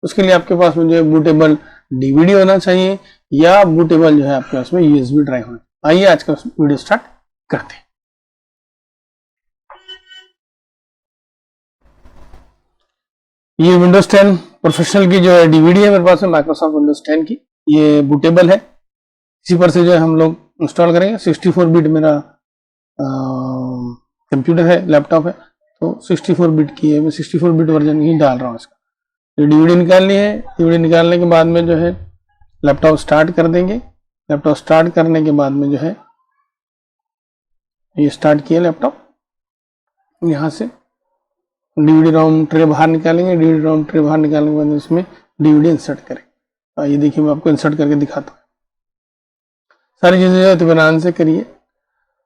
उसके लिए आपके पास में जो है बूटेबल डीवीडी होना चाहिए या बूटेबल जो है आपके पास में यूएसबी ड्राइव होना चाहिए। आइए आज का वीडियो स्टार्ट करते हैं। ये विंडोज 10 प्रोफेशनल की जो है डीवीडी है मेरे पास में माइक्रोसॉफ्ट विंडोज 10 की, ये बूटेबल है। इसी पर से जो है हम लोग इंस्टॉल करेंगे। 64 बिट मेरा कंप्यूटर है, लैपटॉप है, तो 64 बिट की है, मैं 64 बिट वर्जन ही डाल रहा हूँ इसका। तो डीवीडी निकालनी है। डीवीडी निकालने के बाद में जो है लैपटॉप स्टार्ट कर देंगे। लैपटॉप स्टार्ट करने के बाद में जो है ये स्टार्ट किया लैपटॉप, यहाँ से डीवीडी रोम ट्रे बाहर निकालेंगे। डीवीडी रोम ट्रे बाहर निकालने के बाद इसमें डीवीडी इंसर्ट करें। ये देखिए मैं आपको इंसर्ट करके दिखाता हूँ। सारी चीज़ें जो है इत्मीनान से करिए।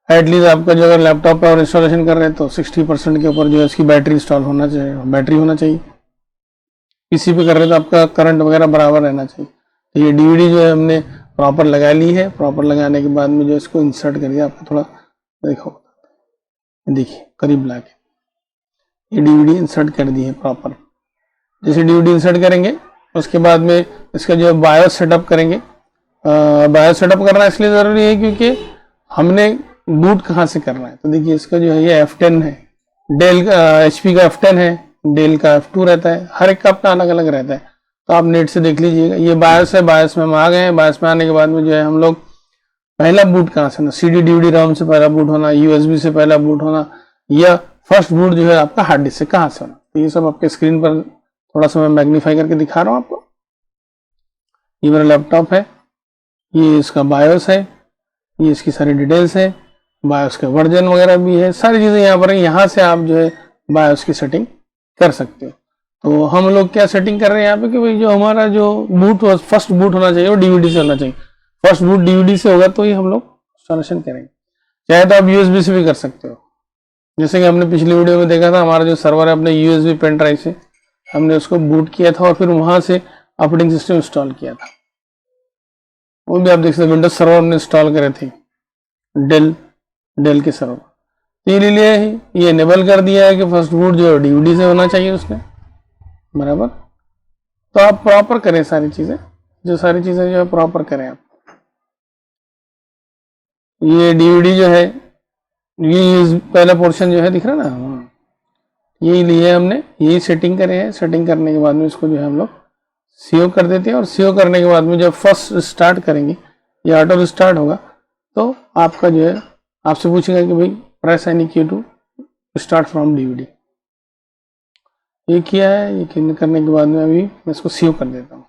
एटलीस्ट आपका जो अगर लैपटॉप पर इंस्टॉलेशन कर रहे हैं तो 60% के ऊपर जो है इसकी बैटरी इंस्टॉल होना चाहिए, बैटरी होना चाहिए। पीसी पे कर रहे हैं तो आपका करंट वगैरह बराबर रहना चाहिए। तो ये डीवीडी जो है हमने प्रॉपर लगा ली है। प्रॉपर लगाने के बाद में जो इसको इंसर्ट करिए। आपको थोड़ा देखो, देखिए करीब ला के ये डीवीडी इंसर्ट कर दी है प्रॉपर। जैसे डीवीडी इंसर्ट करेंगे उसके बाद में इसका जो है बायोस सेटअप करेंगे। बायोस सेटअप करना इसलिए ज़रूरी है क्योंकि हमने बूट कहाँ से करना है। तो देखिए इसका जो है ये F10 है, डेल HP का F10 है, डेल का F2 रहता है, हर एक का अपना अलग अलग रहता है। तो आप नेट से देख लीजिएगा। ये बायोस है, बायोस में हम आ गए हैं। बायोस में आने के बाद में जो है हम लोग पहला बूट कहाँ से होना, CD DVD रोम से पहला बूट होना, USB से पहला बूट होना, या फर्स्ट बूट जो है आपका हार्ड डिस्क से कहाँ से होना। तो ये सब आपके स्क्रीन पर थोड़ा सा मैं मैग्नीफाई करके दिखा रहा हूँ आपको। ये मेरा लैपटॉप है, ये इसका बायोस है, ये इसकी सारी डिटेल्स है, बायोस का वर्जन वगैरह भी है, सारी चीज़ें यहाँ पर है। यहाँ से आप जो है बायोस की सेटिंग कर सकते हो। तो हम लोग क्या सेटिंग कर रहे हैं यहाँ पे कि भाई जो हमारा जो बूट फर्स्ट बूट होना चाहिए वो डीवीडी से होना चाहिए। फर्स्ट बूट डीवीडी से होगा तो ही हम लोग इंस्टॉलेशन करेंगे। चाहे तो आप यूएसबी से भी कर सकते हो। जैसे कि हमने पिछली वीडियो में देखा था, हमारा जो सर्वर है अपने यूएसबी पेन ड्राइव से हमने उसको बूट किया था और फिर वहां से ऑपरेटिंग सिस्टम इंस्टॉल किया था। वो भी आप देख सकते, विंडोज सर्वर हमने इंस्टॉल करे थे, डेल के सर्वर। तो ये लिए ये इनेबल कर दिया है कि फर्स्ट बूट जो है डीवीडी से होना चाहिए उसमें, बराबर। तो आप प्रॉपर करें सारी चीज़ें, जो है प्रॉपर करें आप। ये डीवीडी जो है ये पहला पोर्शन जो है दिख रहा ना, यही लिए हमने, यही सेटिंग करे हैं। सेटिंग करने के बाद में इसको जो है हम लोग सीओ कर देते हैं। और सीओ करने के बाद में जब फर्स्ट स्टार्ट करेंगे या ऑटो स्टार्ट होगा तो आपका जो है आपसे पूछेगा कि भाई प्रेस एनी की टू स्टार्ट फ्रॉम डीवीडी। ये किया है। ये करने के बाद में अभी मैं इसको सीओ कर देता हूँ।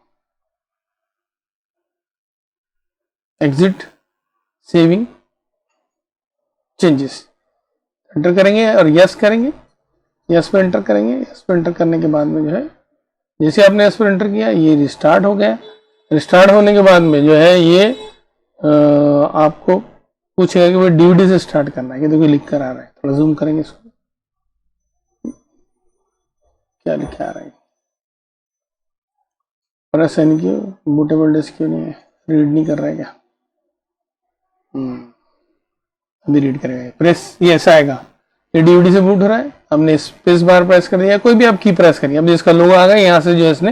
एग्जिट सेविंग चेंजेस एंटर करेंगे और यस करेंगे। यस पे एंटर करेंगे। यस पे एंटर करने के बाद में जो है जैसे आपने यस पे एंटर किया ये रिस्टार्ट हो गया। रिस्टार्ट होने के बाद में जो है ये आपको पूछेगा कि भाई डीवीडी से स्टार्ट करना है। कि देखो लिख कर आ रहा है, थोड़ा जूम करेंगे इसको, क्या लिखा आ रहा है। प्रेस एन की बूटेबल डिस्क क्यों नहीं है, रीड नहीं कर रहा है क्या? अभी रीड करेगा। प्रेस ये ऐसा आएगा, ये डीवीडी से बूट हो रहा है। हमने स्पेस बार प्रेस कर दिया, कोई भी आप की प्रेस करिए। अब जिसका लोगो आ गया यहाँ से जो है इसने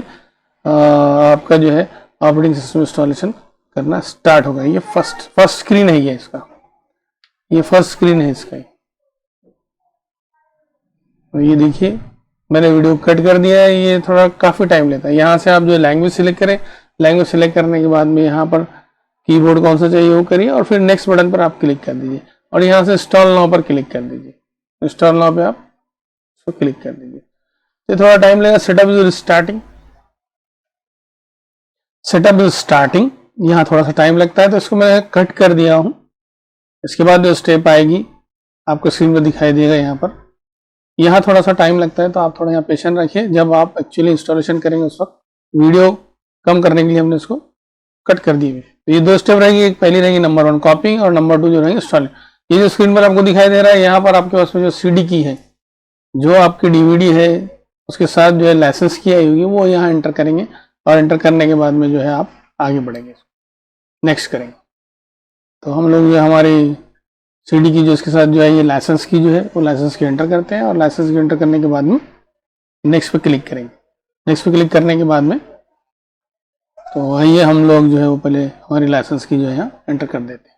आपका जो है ऑपरेटिंग सिस्टम इंस्टॉलेशन करना स्टार्ट होगा। ये फर्स्ट स्क्रीन है, ये इसका, ये फर्स्ट स्क्रीन है इसका। ये देखिए मैंने वीडियो कट कर दिया है। ये थोड़ा काफ़ी टाइम लेता है। यहाँ से आप जो लैंग्वेज सिलेक्ट करें, लैंग्वेज सिलेक्ट करने के बाद में यहाँ पर कीबोर्ड कौन सा चाहिए वो करिए और फिर नेक्स्ट बटन पर आप क्लिक कर दीजिए और यहाँ से इंस्टॉल नाउ पर क्लिक कर दीजिए। इंस्टॉल नाउ पे आप इसको क्लिक कर दीजिए। तो थोड़ा टाइम लगेगा। Setup is starting, setup is starting, यहाँ थोड़ा सा टाइम लगता है तो इसको मैं कट कर दिया हूँ। इसके बाद जो स्टेप आएगी आपको स्क्रीन पर दिखाई देगा। यहाँ पर यहाँ थोड़ा सा टाइम लगता है तो आप थोड़ा यहाँ पेशेंट रखिए। जब आप एक्चुअली इंस्टॉलेशन करेंगे उस वक्त वीडियो कम करने के लिए हमने इसको कट कर दी। तो ये दो स्टेप रहेगी। एक पहली रहेगी नंबर 1 कॉपिंग और नंबर 2 जो रहेगी इंस्टॉलिंग। ये जो स्क्रीन पर आपको दिखाई दे रहा है यहाँ पर आपके पास में जो CD की है, जो आपकी डीवीडी है उसके साथ जो है लाइसेंस की आई होगी वो यहाँ एंटर करेंगे और एंटर करने के बाद में जो है आप आगे बढ़ेंगे, नेक्स्ट करेंगे। तो हम लोग जो हमारी CD की जो इसके साथ जो है ये लाइसेंस की जो है वो लाइसेंस की एंटर करते हैं और लाइसेंस की एंटर करने के बाद में नेक्स्ट पे क्लिक करेंगे। नेक्स्ट पे क्लिक करने के बाद में तो आइए हम लोग जो है वो पहले हमारी लाइसेंस की जो है यहाँ एंटर कर देते हैं।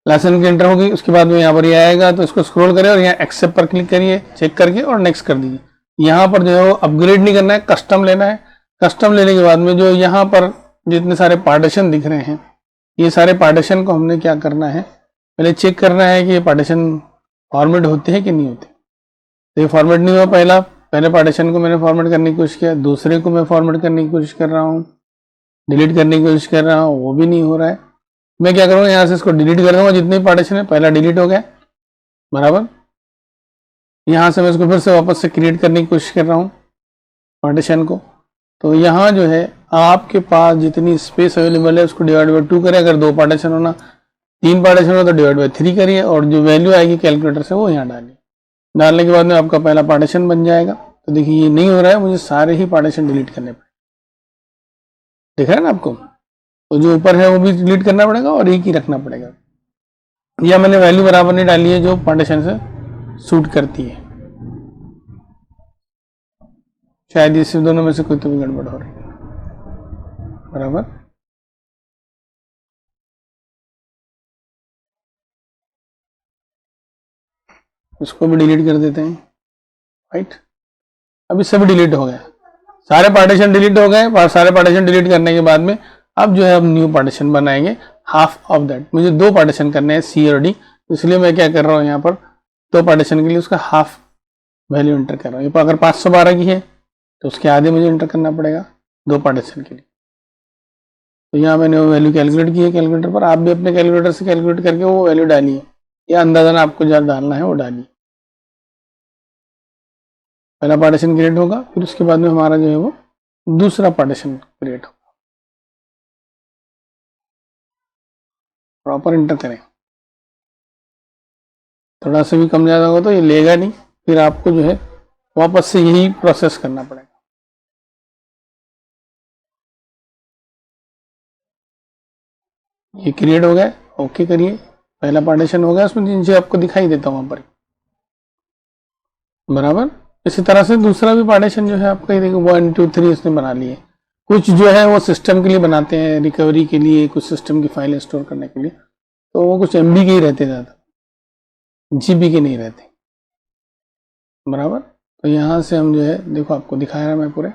लाइसेंस की एंटर होगी, उसके बाद में यहाँ पर ये आएगा तो इसको स्क्रॉल करें और यहाँ एक्सेप्ट पर क्लिक करिए, चेक करके और नेक्स्ट कर दीजिए। यहाँ पर जो है वो अपग्रेड नहीं करना है, कस्टम लेना है। कस्टम लेने के बाद में जो यहाँ पर जितने सारे पार्टीशन दिख रहे हैं, ये सारे पार्टीशन को हमने क्या करना है, पहले चेक करना है कि ये पार्टीशन फॉर्मेट होते हैं कि नहीं होते। तो ये फॉर्मेट नहीं हुआ, पहले पार्टीशन को मैंने फॉर्मेट करने की कोशिश किया, दूसरे को मैं फॉर्मेट करने की कोशिश कर रहा हूँ, डिलीट करने की कोशिश कर रहा हूँ, वो भी नहीं हो रहा है। मैं क्या करूँगा, यहाँ से इसको डिलीट कर दूंगा, जितने पार्टीशन है पहला डिलीट हो गया बराबर। यहाँ से मैं इसको फिर से वापस से क्रिएट करने की कोशिश कर रहा हूँ पार्टीशन को। तो यहाँ जो है आपके पास जितनी स्पेस अवेलेबल है उसको डिवाइड बाई 2 करें। अगर 2 पार्टीशन होना, 3 पार्टीशन हो तो डिवाइड बाई 3 करिए और जो वैल्यू आएगी कैलकुलेटर से वो यहाँ डालिए। डालने के बाद में आपका पहला पार्टीशन बन जाएगा। तो देखिए ये नहीं हो रहा है, मुझे सारे ही पार्टीशन डिलीट करने पड़े, दिख रहा है ना आपको। तो जो ऊपर है वो भी डिलीट करना पड़ेगा और एक ही रखना पड़ेगा। या मैंने वैल्यू बराबर नहीं डाली है जो पार्टीशन से सूट करती है, शायद इस दोनों में से कोई तो भी गड़बड़ हो रही है बराबर। इसको भी डिलीट कर देते हैं, राइट। अभी सब डिलीट हो गया, सारे पार्टीशन डिलीट हो गए। सारे पार्टीशन डिलीट करने के बाद में अब जो है हम न्यू पार्टीशन बनाएंगे। हाफ ऑफ दैट, मुझे 2 पार्टीशन करने हैं सी और डी, इसलिए मैं क्या कर रहा हूँ यहाँ पर 2 पार्टीशन के लिए उसका हाफ वैल्यू एंटर कर रहा हूँ। अगर 512 की है तो उसके आधे मुझे एंटर करना पड़ेगा 2 पार्टीशन के लिए। तो यहाँ मैंने वो वैल्यू कैलकुलेट की है कैलकुलेटर पर, आप भी अपने कैलकुलेटर से कैलकुलेट करके वो वैल्यू डालिए, या अंदाजन आपको जहाँ डालना है वो डालिए। पहला पार्टीशन क्रिएट होगा, फिर उसके बाद में हमारा जो है वो दूसरा पार्टीशन क्रिएट होगा। प्रॉपर एंटर करें, थोड़ा सा भी कम ज़्यादा होगा तो ये लेगा नहीं, फिर आपको जो है वापस से यही प्रोसेस करना पड़ेगा। ये क्रिएट हो गया, ओके करिए। पहला पार्टीशन हो गया, उसमें नीचे आपको दिखाई देता हूँ वहां पर बराबर। इसी तरह से दूसरा भी पार्टीशन जो है आपका, ये देखो 1 2 3 इसने बना लिए। कुछ जो है वो सिस्टम के लिए बनाते हैं, रिकवरी के लिए, कुछ सिस्टम की फाइलें स्टोर करने के लिए, तो वो कुछ MB के ही रहते ज़्यादा, GB के नहीं रहते बराबर। तो यहाँ से हम जो है देखो आपको दिखा रहा मैं पूरे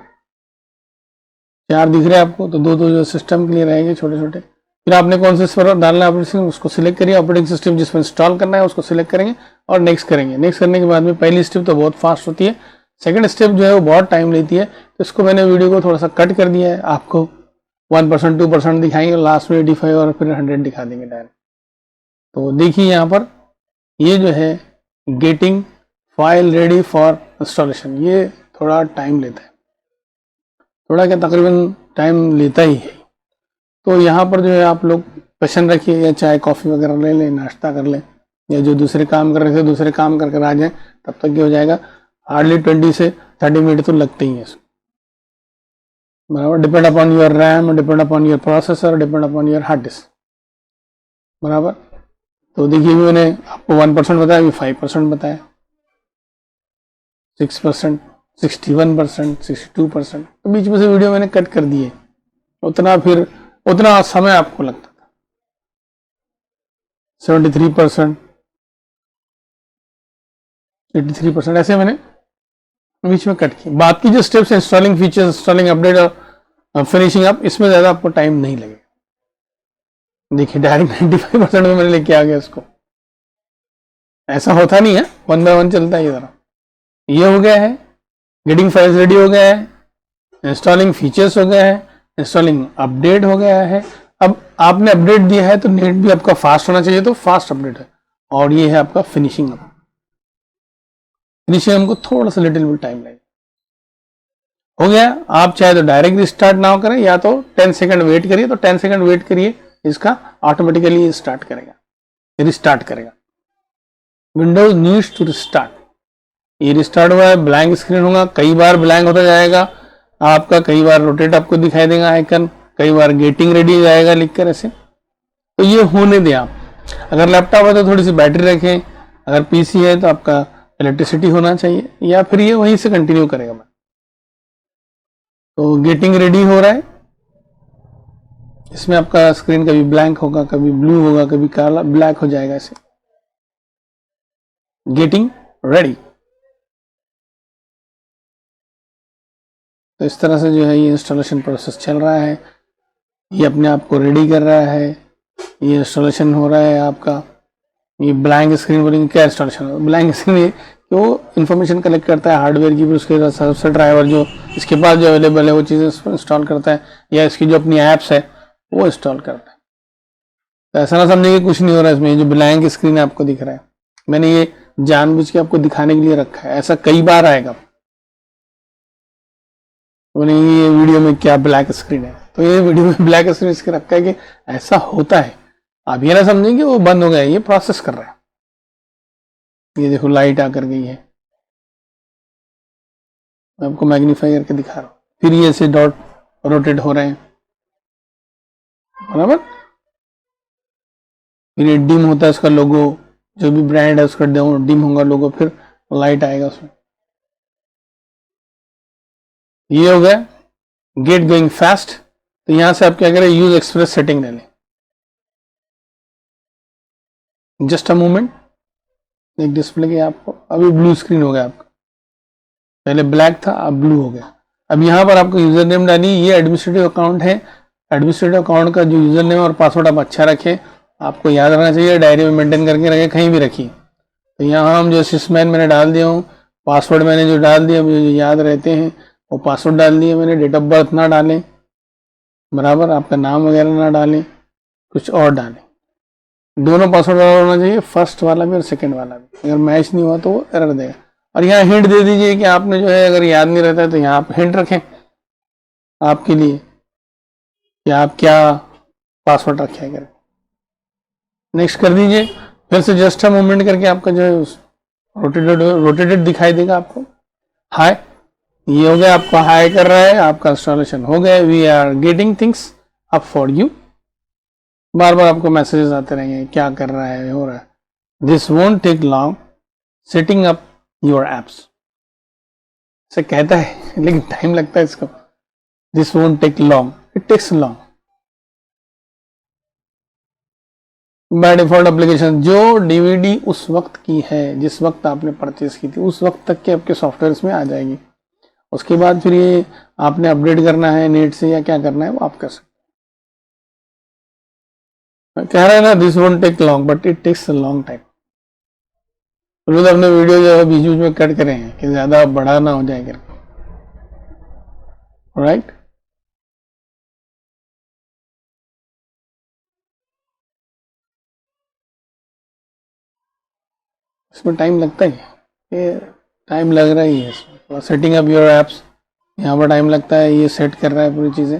4 दिख रहे हैं आपको, तो 2 जो सिस्टम के लिए रहेंगे छोटे छोटे। फिर आपने कौन से पर डालना है ऑपरेटिंग, उसको सिलेक्ट करिए। ऑपरेटिंग सिस्टम जिसमें इंस्टॉल करना है उसको सिलेक्ट करेंगे और नेक्स्ट करेंगे। नेक्स्ट करने के बाद में पहली स्टेप तो बहुत फास्ट होती है, सेकंड स्टेप जो है वो बहुत टाइम लेती है। तो इसको मैंने वीडियो को थोड़ा सा कट कर दिया है, आपको 1% 2% दिखाएंगे, लास्ट में 85 और फिर 100 दिखा देंगे डायरेक्ट। तो देखिए यहाँ पर ये जो है getting file ready for installation, ये थोड़ा टाइम लेता है, थोड़ा क्या तकरीबन टाइम लेता ही है। तो यहाँ पर जो है आप लोग पेशेंस रखिए, या चाय कॉफ़ी वगैरह ले लें, नाश्ता कर लें, या जो दूसरे काम कर रहे थे दूसरे काम कर आ जाएं, तब तक ये हो जाएगा। हार्डली 20 से 30 मिनट तो लगते ही हैं इसको बराबर। Depend upon your RAM, depend upon your processor, depend upon your hard disk बराबर। तो देखिए मैंने आपको 1% बताया, अभी 5% बताया, 6%, 61%, 62%। तो बीच में से वीडियो मैंने कट कर दिए, उतना समय आपको लगता था। 73%, 83%, ऐसे मैंने बीच में कट किया। बात की जो steps installing features, installing update और फिनिशिंग अप, इसमें ज़्यादा आपको टाइम नहीं लगेगा। देखिए डायरेक्ट 95% में मैंने लेके आ गया इसको, ऐसा होता नहीं है, 1 बाय 1 चलता है। ये जरा ये हो गया है, गेटिंग फाइल्स रेडी हो गया है, इंस्टॉलिंग फीचर्स हो गया है, इंस्टॉलिंग अपडेट हो गया है। अब आपने अपडेट दिया है तो नेट भी आपका फास्ट होना चाहिए, तो फास्ट अपडेट है। और ये है आपका फिनिशिंग अप। फिनिशिंग हमको थोड़ा सा लिटिल बिट टाइम लगेगा। हो गया, आप चाहे तो डायरेक्ट रिस्टार्ट ना करें, या तो 10 सेकंड वेट करिए। तो 10 सेकंड वेट करिए, इसका ऑटोमेटिकली स्टार्ट करेगा, रिस्टार्ट करेगा। विंडोज नीड्स टू रिस्टार्ट, ये रिस्टार्ट हुआ है, ब्लैंक स्क्रीन होगा, कई बार ब्लैंक होता जाएगा आपका, कई बार रोटेट आपको दिखाई देगा आइकन, कई बार गेटिंग रेडी जाएगा लिखकर ऐसे। तो ये होने दें आप। अगर लैपटॉप है तो थोड़ी सी बैटरी रखें, अगर PC है तो आपका इलेक्ट्रिसिटी होना चाहिए, या फिर ये वहीं से कंटिन्यू करेगा। तो गेटिंग रेडी हो रहा है। इसमें आपका स्क्रीन कभी ब्लैंक होगा, कभी ब्लू होगा, कभी काला ब्लैक हो जाएगा। ऐसे गेटिंग रेडी। तो इस तरह से जो है ये इंस्टॉलेशन प्रोसेस चल रहा है। ये अपने आप को रेडी कर रहा है, ये इंस्टॉलेशन हो रहा है आपका। ये ब्लैंक स्क्रीन बोलेंगे, क्या इंस्टॉलेशन हो? ब्लैंक स्क्रीन वो इंफॉर्मेशन कलेक्ट करता है हार्डवेयर की, फिर उसके सबसे ड्राइवर जो इसके पास जो अवेलेबल है वो चीज़ें इंस्टॉल करता है, या इसकी जो अपनी ऐप्स है वो इंस्टॉल करता है। तो ऐसा ना समझिए कि कुछ नहीं हो रहा है इसमें। जो ब्लैंक स्क्रीन आपको दिख रहा है, मैंने ये जानबूझ के आपको दिखाने के लिए रखा है। ऐसा कई बार आएगा, नहीं ये वीडियो में क्या ब्लैक स्क्रीन है, तो ये वीडियो में ब्लैक स्क्रीन इसके रखा है कि ऐसा होता है। आप ये ना समझेंगे वो बंद हो गया, ये प्रोसेस कर रहा है। ये देखो लाइट आकर गई है, मैं आपको मैग्नीफाई करके दिखा रहा हूँ। फिर ये ऐसे डॉट रोटेट हो रहे हैं, बराबर। फिर ये डिम होता है उसका लोगो, जो भी ब्रांड है उसका डिम होगा लोगो, फिर लाइट आएगा उसमें। ये हो गया गेट गोइंग फास्ट। तो यहां से आप क्या करें, यूज एक्सप्रेस सेटिंग ले लें। जस्ट अ मोमेंट, एक डिस्प्ले के आपको अभी ब्लू स्क्रीन हो गया आपका, पहले ब्लैक था अब ब्लू हो गया। अब यहाँ पर आपको यूजर नेम डालिए। ये एडमिनिस्ट्रेटिव अकाउंट है, एडमिनिस्ट्रेटिव अकाउंट का जो यूजर नेम और पासवर्ड आप अच्छा रखें, आपको याद रखना चाहिए, डायरी में मेंटेन करके रखें, कहीं भी रखिए। तो यहाँ हम जो सिस्मैन मैंने डाल दिया हूँ, पासवर्ड मैंने जो डाल दिया मुझे जो याद रहते हैं वो पासवर्ड डाल दिए मैंने। डेट ऑफ बर्थ ना डालें, बराबर, आपका नाम वगैरह ना डालें, कुछ और डालें। दोनों पासवर्ड होना चाहिए, फर्स्ट वाला भी और सेकंड वाला भी। अगर मैच नहीं हुआ तो वो एरर देगा। और यहाँ हिंट दे दीजिए कि आपने जो है अगर याद नहीं रहता है तो यहाँ आप हिंट रखें आपके लिए कि आप क्या पासवर्ड रखें करके। नेक्स्ट कर दीजिए। फिर से जस्ट अ मोमेंट करके आपका जो है रोटेटेड दिखाई देगा आपको। हाय, ये हो गया, आपको हाई कर रहा है, आपका इंस्टॉलेशन हो गया। We are getting things up for you. बार बार आपको मैसेजेस आते रहेंगे, क्या कर रहा है, हो रहा है। This won't take long setting up your apps, ऐसे कहता है लेकिन टाइम लगता है इसको। This won't take long, it takes long. By default application जो डीवीडी उस वक्त की है जिस वक्त आपने परचेस की थी, उस वक्त तक के आपके सॉफ्टवेयर में आ जाएगी। उसके बाद फिर ये आपने अपडेट करना है नेट से या क्या करना है वो आप कर सकते हैं। कह रहा है ना this won't take long but it takes a long time. तो अपने वीडियो जो है बीच बीच में कट करें हैं कि ज्यादा बड़ा ना हो जाए करके, राइट। इसमें टाइम लगता ही है, ये टाइम लग रहा ही है इसमें। सेटिंग अप योर एप्स, यहाँ पर टाइम लगता है, ये सेट कर रहा है पूरी चीजें।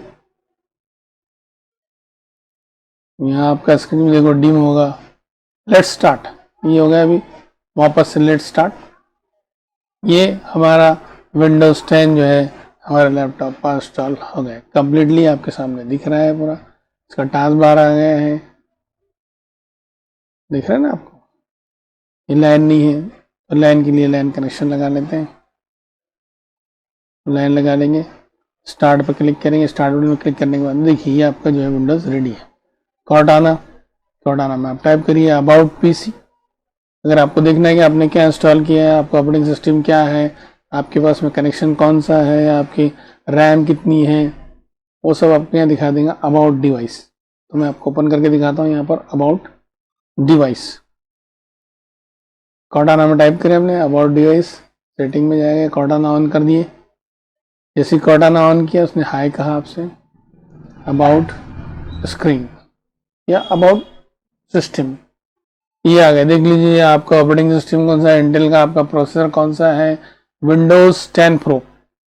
यहाँ आपका स्क्रीन में देखो डिम होगा। लेट्स स्टार्ट, ये हो गया अभी, वापस से लेट्स स्टार्ट। ये हमारा विंडोज 10 जो है हमारे लैपटॉप पर इंस्टॉल हो गया कंप्लीटली, आपके सामने दिख रहा है पूरा। इसका टास्क बार आ गया है, दिख रहा है ना आपको। ये लाइन नहीं है तो लाइन के लिए लाइन कनेक्शन लगा लेते हैं, लाइन लगा लेंगे। स्टार्ट पर क्लिक करेंगे, स्टार्ट बटन पर क्लिक करने के बाद देखिए ये आपका जो है विंडोज रेडी है। कॉर्टाना में आप टाइप करिए अबाउट पीसी। अगर आपको देखना है कि आपने क्या इंस्टॉल किया है, आपका ऑपरेटिंग सिस्टम क्या है, आपके पास में कनेक्शन कौन सा है, आपकी रैम कितनी है, वो सब आपको यहाँ दिखा देगा। अबाउट डिवाइस, तो मैं आपको ओपन करके दिखाता हूँ यहाँ पर अबाउट डिवाइस। कॉर्टाना में टाइप करें हमने अबाउट डिवाइस, सेटिंग में जाएगा, कॉर्टाना ऑन कर दिए। जैसे कॉर्टाना ऑन किया उसने हाई कहा आपसे, अबाउट स्क्रीन या अबाउट सिस्टम, ये आ गया। देख लीजिए आपका ऑपरेटिंग सिस्टम कौन सा है, इंटेल का, आपका प्रोसेसर कौन सा है, विंडोज 10 प्रो,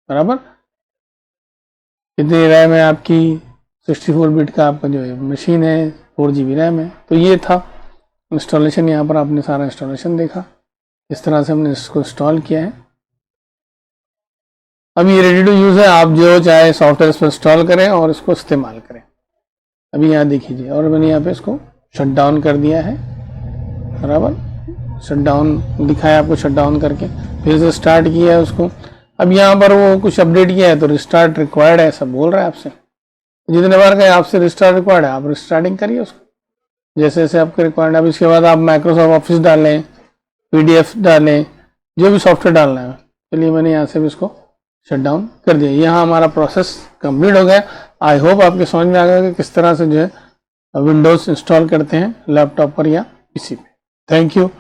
बराबर। कितनी रैम है आपकी, 64 बिट का आपका जो है मशीन है, 4 GB रैम है। तो ये था इंस्टॉलेशन। यहाँ पर आपने सारा इंस्टॉलेशन देखा, इस तरह से हमने इसको इंस्टॉल किया है। अब ये रेडी टू यूज है, आप जो चाहे सॉफ्टवेयर पर इंस्टॉल करें और इसको इस्तेमाल करें। अभी यहाँ देखिए, और मैंने यहाँ पे इसको शट डाउन कर दिया है, बराबर। शट डाउन दिखाया आपको, शट डाउन करके फिर से स्टार्ट किया है उसको। अब यहाँ पर वो कुछ अपडेट किया है तो रिस्टार्ट रिक्वायर्ड है ऐसा बोल रहा है आपसे। जितने बार कहे आपसे रिस्टार्ट रिक्वायर्ड है, आप रिस्टार्टिंग करिए उसको जैसे जैसे आपके रिक्वायर्ड। अब इसके बाद आप माइक्रोसॉफ्ट ऑफिस डालें, PDF डालें, जो भी सॉफ्टवेयर डालना है। चलिए मैंने यहाँ से भी इसको शट डाउन कर दिया। यहाँ हमारा प्रोसेस कंप्लीट हो गया। आई होप आपके समझ में आ गया कि किस तरह से जो है विंडोज़ इंस्टॉल करते हैं लैपटॉप पर या PC पे। Thank you.